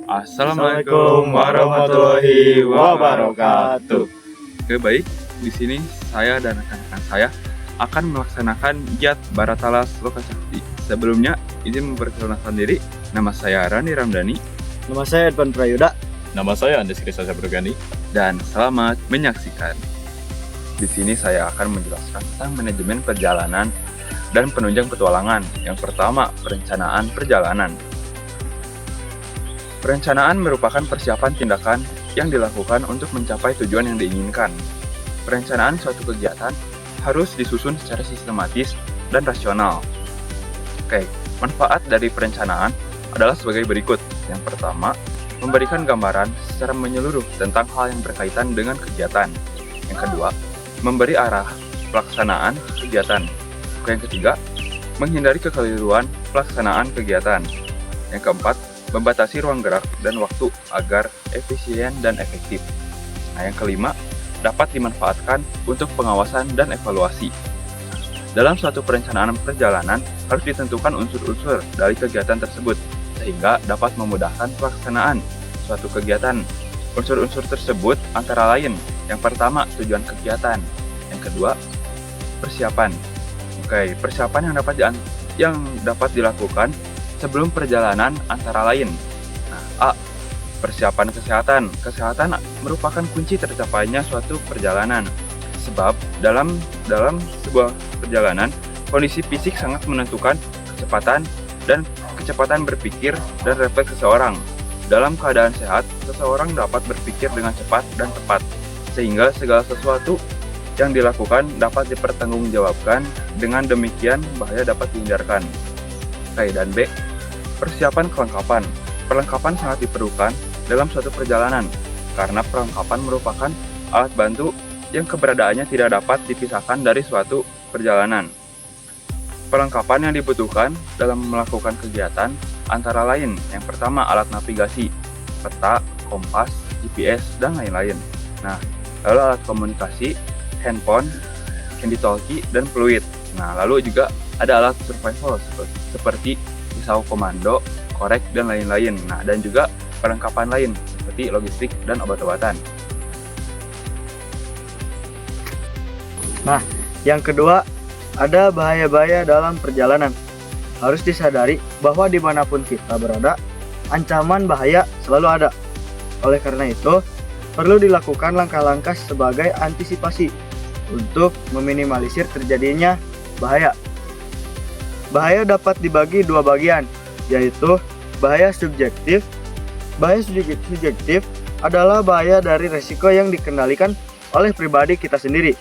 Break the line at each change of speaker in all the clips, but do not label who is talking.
Assalamualaikum warahmatullahi wabarakatuh. Oke, baik. Di sini saya dan rekan-rekan saya akan melaksanakan giat Baratalas Lokasakti. Sebelumnya, izin memperkenalkan diri. Nama saya Rani Ramdhani.
Nama saya Edvan Prayuda.
Nama saya Andes Krisa Sabrogani.
Dan selamat menyaksikan. Di sini saya akan menjelaskan tentang manajemen perjalanan dan penunjang petualangan. Yang pertama, perencanaan perjalanan. Perencanaan merupakan persiapan tindakan yang dilakukan untuk mencapai tujuan yang diinginkan. Perencanaan suatu kegiatan harus disusun secara sistematis dan rasional. Oke, manfaat dari perencanaan adalah sebagai berikut. Yang pertama, memberikan gambaran secara menyeluruh tentang hal yang berkaitan dengan kegiatan. Yang kedua, memberi arah pelaksanaan kegiatan. Yang ketiga, menghindari kekeliruan pelaksanaan kegiatan. Yang keempat, membatasi ruang gerak dan waktu agar efisien dan efektif. Nah, yang kelima, dapat dimanfaatkan untuk pengawasan dan evaluasi. Dalam suatu perencanaan perjalanan, harus ditentukan unsur-unsur dari kegiatan tersebut, sehingga dapat memudahkan pelaksanaan suatu kegiatan. Unsur-unsur tersebut antara lain, yang pertama, tujuan kegiatan. Yang kedua, persiapan. Oke, persiapan yang dapat dilakukan sebelum perjalanan antara lain. Nah, A. Persiapan kesehatan. Kesehatan merupakan kunci tercapainya suatu perjalanan. Sebab dalam sebuah perjalanan, kondisi fisik sangat menentukan kecepatan berpikir dan refleks seseorang. Dalam keadaan sehat, seseorang dapat berpikir dengan cepat dan tepat, sehingga segala sesuatu yang dilakukan dapat dipertanggungjawabkan. Dengan demikian, bahaya dapat dihindarkan. Oke, dan B. Persiapan kelengkapan. Perlengkapan sangat diperlukan dalam suatu perjalanan, karena perlengkapan merupakan alat bantu yang keberadaannya tidak dapat dipisahkan dari suatu perjalanan. Perlengkapan yang dibutuhkan dalam melakukan kegiatan antara lain, yang pertama, alat navigasi, peta, kompas, GPS, dan lain-lain. Nah, lalu alat komunikasi, handphone, handy-talkie, dan fluid. Nah, lalu juga ada alat survival seperti pisau komando, korek, dan lain-lain. Nah, dan juga perlengkapan lain seperti logistik dan obat-obatan.
Nah, yang kedua, ada bahaya-bahaya dalam perjalanan. Harus disadari bahwa dimanapun kita berada, ancaman bahaya selalu ada. Oleh karena itu, perlu dilakukan langkah-langkah sebagai antisipasi untuk meminimalisir terjadinya bahaya. Bahaya dapat dibagi dua bagian, yaitu bahaya subjektif. Bahaya subjektif adalah bahaya dari resiko yang dikendalikan oleh pribadi kita sendiri.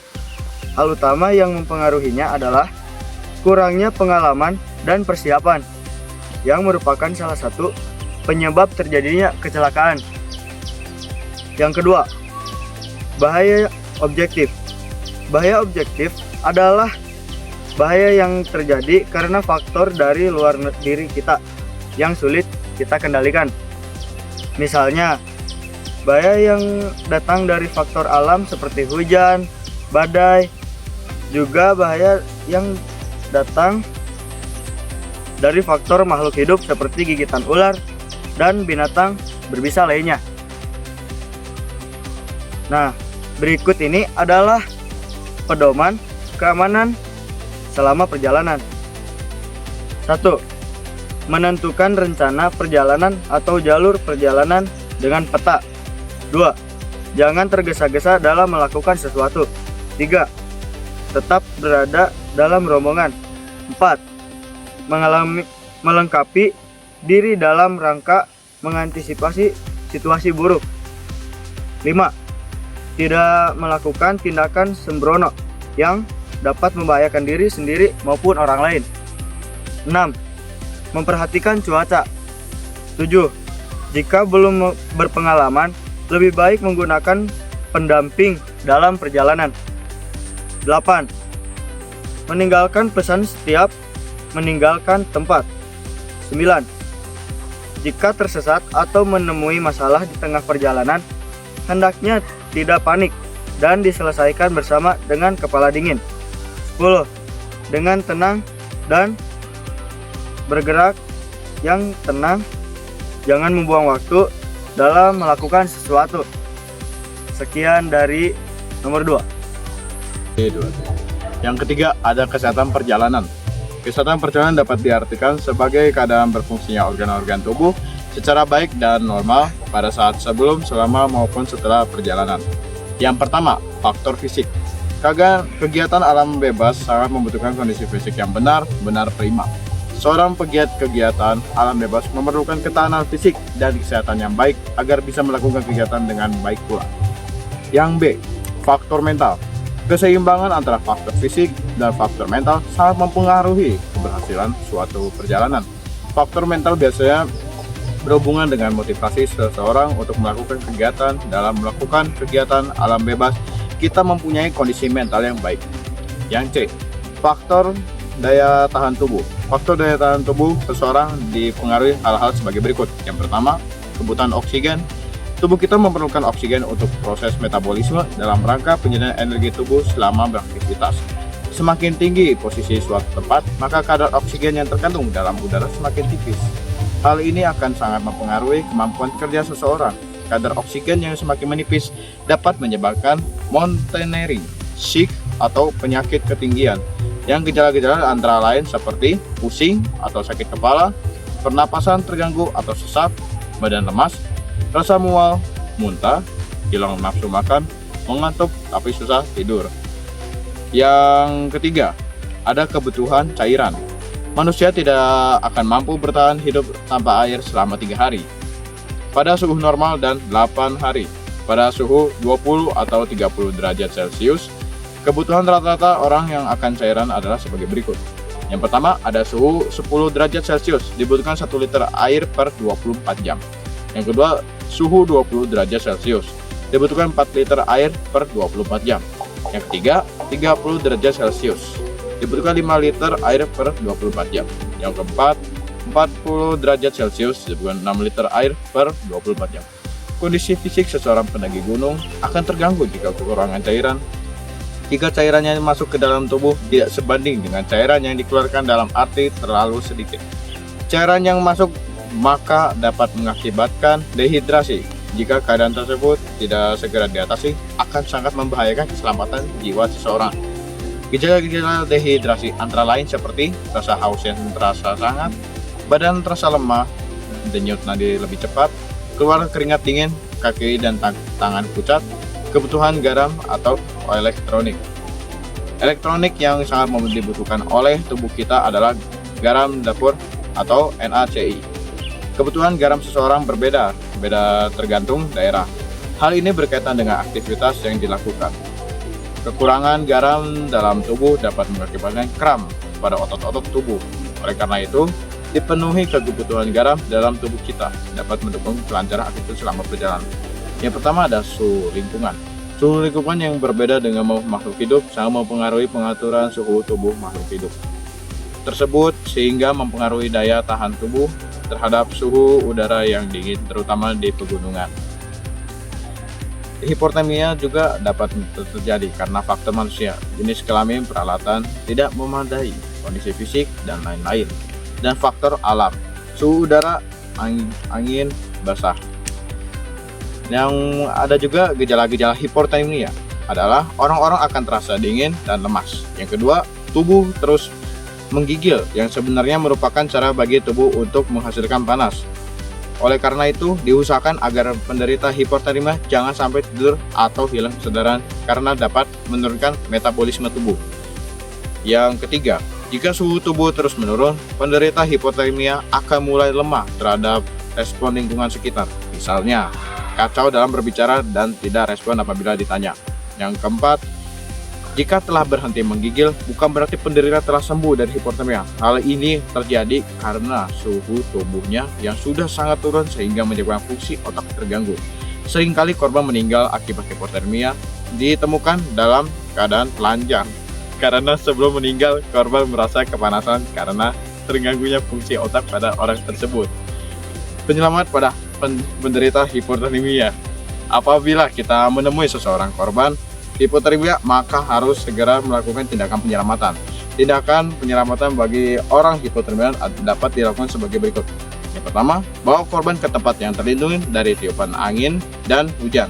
Hal utama yang mempengaruhinya adalah kurangnya pengalaman dan persiapan, yang merupakan salah satu penyebab terjadinya kecelakaan. Yang kedua, bahaya objektif. Bahaya objektif adalah bahaya yang terjadi karena faktor dari luar diri kita yang sulit kita kendalikan. Misalnya, bahaya yang datang dari faktor alam seperti hujan, badai, juga bahaya yang datang dari faktor makhluk hidup seperti gigitan ular dan binatang berbisa lainnya. Nah, berikut ini adalah pedoman keamanan selama perjalanan. 1. Menentukan rencana perjalanan atau jalur perjalanan dengan peta. 2. Jangan tergesa-gesa dalam melakukan sesuatu. 3. Tetap berada dalam rombongan. 4. Melengkapi diri dalam rangka mengantisipasi situasi buruk. 5. Tidak melakukan tindakan sembrono yang dapat membahayakan diri sendiri maupun orang lain. 6. Memperhatikan cuaca. 7. Jika belum berpengalaman, lebih baik menggunakan pendamping dalam perjalanan. 8. Meninggalkan pesan setiap meninggalkan tempat. 9. Jika tersesat atau menemui masalah di tengah perjalanan, hendaknya tidak panik dan diselesaikan bersama dengan kepala dingin. 10. Dengan tenang dan bergerak yang tenang jangan membuang waktu dalam melakukan sesuatu. Sekian dari nomor 2.
Yang ketiga, ada kesehatan perjalanan. Kesehatan perjalanan dapat diartikan sebagai keadaan berfungsinya organ-organ tubuh secara baik dan normal pada saat sebelum, selama, maupun setelah perjalanan. Yang pertama, faktor fisik. Kegiatan alam bebas sangat membutuhkan kondisi fisik yang benar-benar prima. Seorang pegiat kegiatan alam bebas memerlukan ketahanan fisik dan kesehatan yang baik agar bisa melakukan kegiatan dengan baik pula. Yang B, faktor mental. Keseimbangan antara faktor fisik dan faktor mental sangat mempengaruhi keberhasilan suatu perjalanan. Faktor mental biasanya berhubungan dengan motivasi seseorang untuk melakukan kegiatan. Dalam melakukan kegiatan alam bebas, kita mempunyai kondisi mental yang baik. Yang C, faktor daya tahan tubuh. Faktor daya tahan tubuh seseorang dipengaruhi hal-hal sebagai berikut. Yang pertama, kebutuhan oksigen. Tubuh kita memerlukan oksigen untuk proses metabolisme dalam rangka penyediaan energi tubuh selama beraktivitas. Semakin tinggi posisi suatu tempat, maka kadar oksigen yang terkandung dalam udara semakin tipis. Hal ini akan sangat mempengaruhi kemampuan kerja seseorang. Kadar oksigen yang semakin menipis dapat menyebabkan mountaineering sick atau penyakit ketinggian. Yang gejala-gejala antara lain seperti pusing atau sakit kepala, pernapasan terganggu atau sesak, badan lemas, rasa mual, muntah, hilang nafsu makan, mengantuk tapi susah tidur. Yang ketiga, ada kebutuhan cairan. Manusia tidak akan mampu bertahan hidup tanpa air selama 3 hari. Pada suhu normal dan 8 hari. Pada suhu 20 atau 30 derajat Celcius, kebutuhan rata-rata orang yang akan cairan adalah sebagai berikut. Yang pertama, ada suhu 10 derajat Celcius, dibutuhkan 1 liter air per 24 jam. Yang kedua, suhu 20 derajat Celcius, dibutuhkan 4 liter air per 24 jam. Yang ketiga, 30 derajat Celcius, dibutuhkan 5 liter air per 24 jam. Yang keempat, 40 derajat Celcius, dibutuhkan 6 liter air per 24 jam. Kondisi fisik seseorang pendaki gunung akan terganggu jika kekurangan cairan. Jika cairannya masuk ke dalam tubuh tidak sebanding dengan cairan yang dikeluarkan dalam arti terlalu sedikit. Cairan yang masuk maka dapat mengakibatkan dehidrasi. Jika keadaan tersebut tidak segera diatasi, akan sangat membahayakan keselamatan jiwa seseorang. Gejala-gejala dehidrasi antara lain seperti rasa haus yang terasa sangat, badan terasa lemah, denyut nadi lebih cepat, keluar keringat dingin, kaki dan tangan pucat, kebutuhan garam atau elektronik. Elektronik yang sangat dibutuhkan oleh tubuh kita adalah garam dapur atau NaCl. Kebutuhan garam seseorang berbeda tergantung daerah. Hal ini berkaitan dengan aktivitas yang dilakukan. Kekurangan garam dalam tubuh dapat mengakibatkan kram pada otot-otot tubuh. Oleh karena itu, dipenuhi kebutuhan garam dalam tubuh kita dapat mendukung kelancaran aktivitas selama perjalanan. Yang pertama ada suhu lingkungan. Suhu lingkungan yang berbeda dengan makhluk hidup sangat mempengaruhi pengaturan suhu tubuh makhluk hidup tersebut sehingga mempengaruhi daya tahan tubuh terhadap suhu udara yang dingin, terutama di pegunungan. Hipotermia juga dapat terjadi karena faktor manusia, jenis kelamin, peralatan tidak memadai, kondisi fisik, dan lain-lain. Dan faktor alam, suhu udara, angin, basah. Yang ada juga gejala-gejala hipotermia adalah orang-orang akan terasa dingin dan lemas. Yang kedua, tubuh terus menggigil yang sebenarnya merupakan cara bagi tubuh untuk menghasilkan panas. Oleh karena itu, diusahakan agar penderita hipotermia jangan sampai tidur atau hilang kesadaran karena dapat menurunkan metabolisme tubuh. Yang ketiga, jika suhu tubuh terus menurun, penderita hipotermia akan mulai lemah terhadap respon lingkungan sekitar. Misalnya, kacau dalam berbicara dan tidak respon apabila ditanya. Yang keempat, jika telah berhenti menggigil, bukan berarti penderita telah sembuh dari hipotermia. Hal ini terjadi karena suhu tubuhnya yang sudah sangat turun sehingga menyebabkan fungsi otak terganggu. Seringkali korban meninggal akibat hipotermia ditemukan dalam keadaan telanjang. Karena sebelum meninggal, korban merasa kepanasan karena terganggunya fungsi otak pada orang tersebut. Penyelamat pada penderita hipotermia. Apabila kita menemui seseorang korban hipotermia, maka harus segera melakukan tindakan penyelamatan. Tindakan penyelamatan bagi orang hipotermia dapat dilakukan sebagai berikut. Yang pertama, bawa korban ke tempat yang terlindungi dari tiupan angin dan hujan.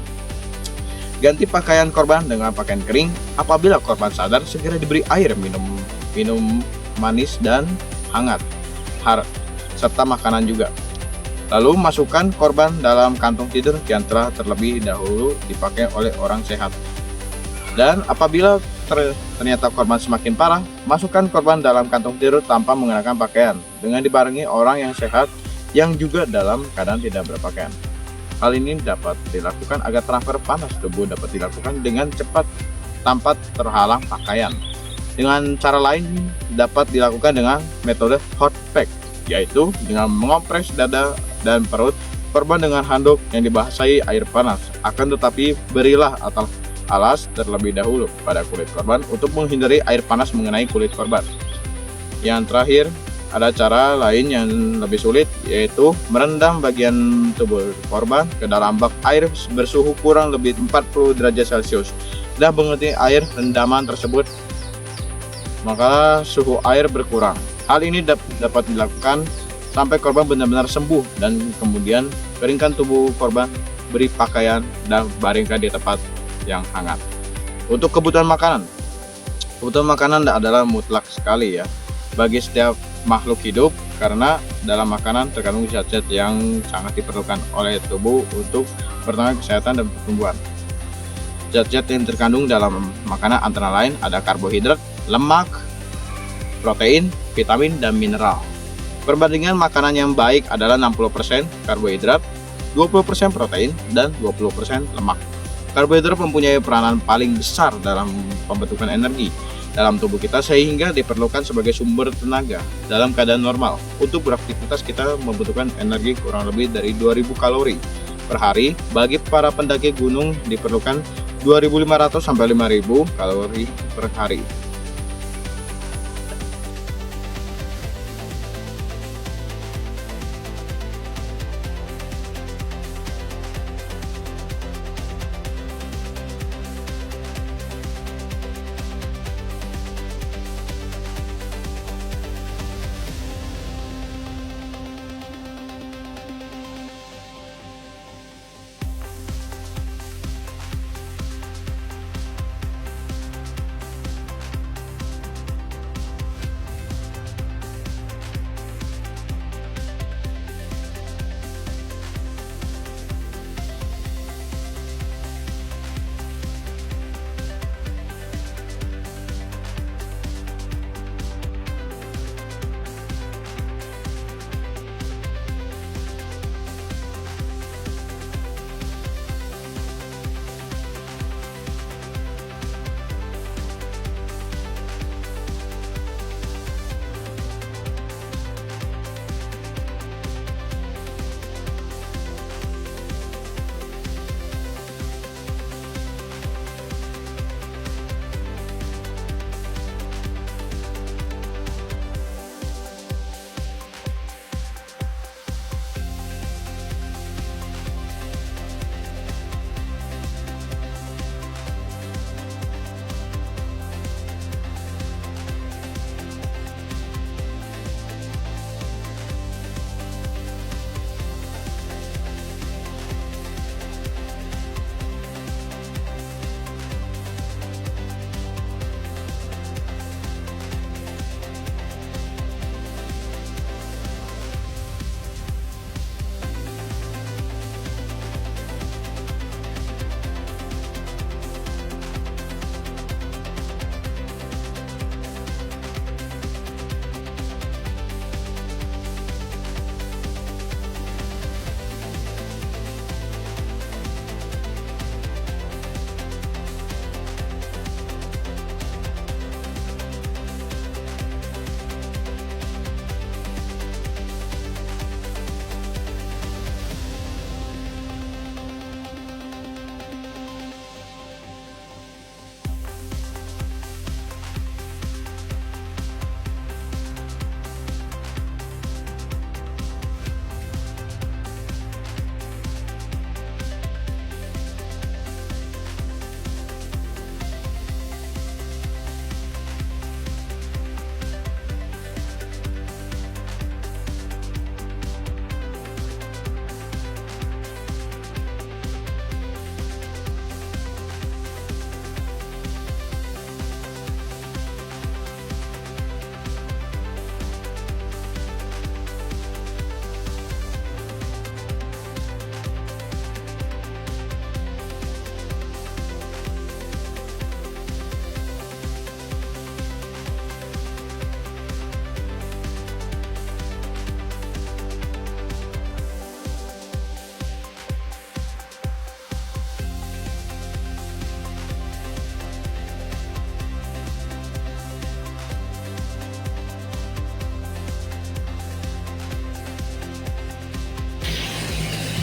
Ganti pakaian korban dengan pakaian kering. Apabila korban sadar, segera diberi air minum manis dan hangat, serta makanan juga. Lalu masukkan korban dalam kantung tidur yang telah terlebih dahulu dipakai oleh orang sehat. Dan apabila ternyata korban semakin parah, masukkan korban dalam kantung tidur tanpa mengenakan pakaian, dengan dibarengi orang yang sehat yang juga dalam keadaan tidak berpakaian. Hal ini dapat dilakukan agar transfer panas tubuh dapat dilakukan dengan cepat tanpa terhalang pakaian. Dengan cara lain dapat dilakukan dengan metode hot pack, yaitu dengan mengompres dada dan perut korban dengan handuk yang dibasahi air panas. Akan tetapi berilah alas terlebih dahulu pada kulit korban untuk menghindari air panas mengenai kulit korban. Yang terakhir, ada cara lain yang lebih sulit, yaitu merendam bagian tubuh korban ke dalam bak air bersuhu kurang lebih 40 derajat Celcius. Dan mengerti air rendaman tersebut, maka suhu air berkurang. Hal ini dapat dilakukan sampai korban benar-benar sembuh, dan kemudian keringkan tubuh korban, beri pakaian, dan baringkan di tempat yang hangat. Untuk kebutuhan makanan adalah mutlak sekali ya bagi setiap makhluk hidup, karena dalam makanan terkandung zat-zat yang sangat diperlukan oleh tubuh untuk pertahanan kesehatan dan pertumbuhan. Zat-zat yang terkandung dalam makanan antara lain ada karbohidrat, lemak, protein, vitamin, dan mineral. Perbandingan makanan yang baik adalah 60% karbohidrat, 20% protein, dan 20% lemak. Karbohidrat mempunyai peranan paling besar dalam pembentukan energi dalam tubuh kita, sehingga diperlukan sebagai sumber tenaga dalam keadaan normal. Untuk beraktivitas kita membutuhkan energi kurang lebih dari 2000 kalori per hari. Bagi para pendaki gunung diperlukan 2500 sampai 5000 kalori per hari.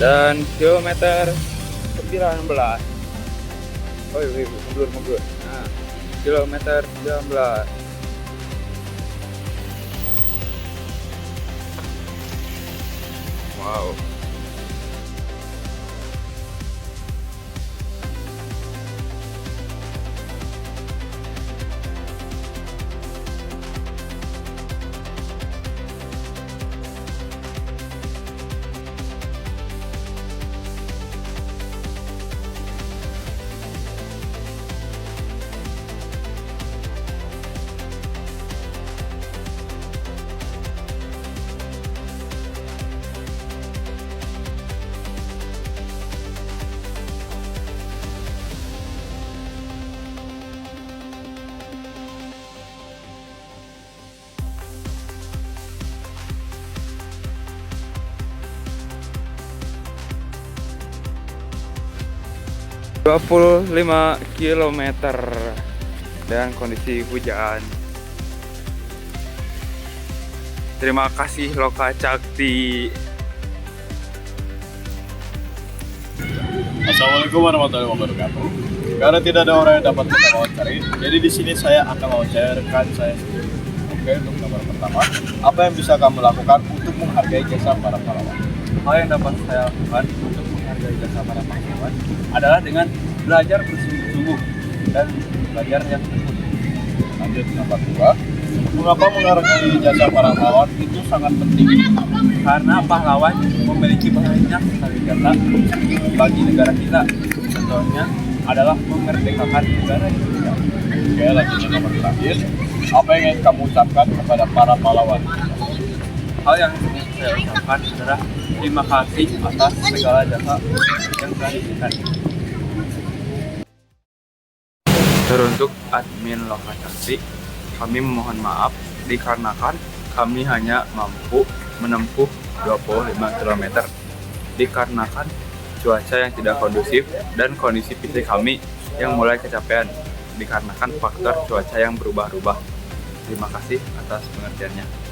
Dan kilometer 19. Mundur. Nah, kilometer 19. Wow. ...25 kilometer dan kondisi hujan. Terima kasih Loka Cakti.
Assalamualaikum warahmatullahi wabarakatuh. Karena tidak ada orang yang dapat kita wawancari, jadi di sini saya akan wawancara rekan saya sendiri. Oke, untuk nomor pertama, apa yang bisa kamu lakukan untuk menghargai jasa para pahlawan?
Hal yang dapat saya lakukan untuk menghargai jasa para pahlawan adalah dengan belajar bersungguh-sungguh dan belajar yang tekun.
Lanjut nomor dua, mengapa menghargai jasa para pahlawan itu sangat penting?
Karena pahlawan memiliki banyak sekali jasa bagi negara kita. Contohnya adalah memerdekakan negara Indonesia.
Oke, lanjut ke nomor terakhir, apa yang ingin kamu ucapkan kepada para pahlawan?
Hal yang ingin saya ucapkan adalah terima kasih atas segala jasa yang telah diberikan. Teruntuk admin Loka Cakti, kami memohon maaf dikarenakan kami hanya mampu menempuh 25 km dikarenakan cuaca yang tidak kondusif dan kondisi fisik kami yang mulai kecapean dikarenakan faktor cuaca yang berubah-ubah. Terima kasih atas pengertiannya.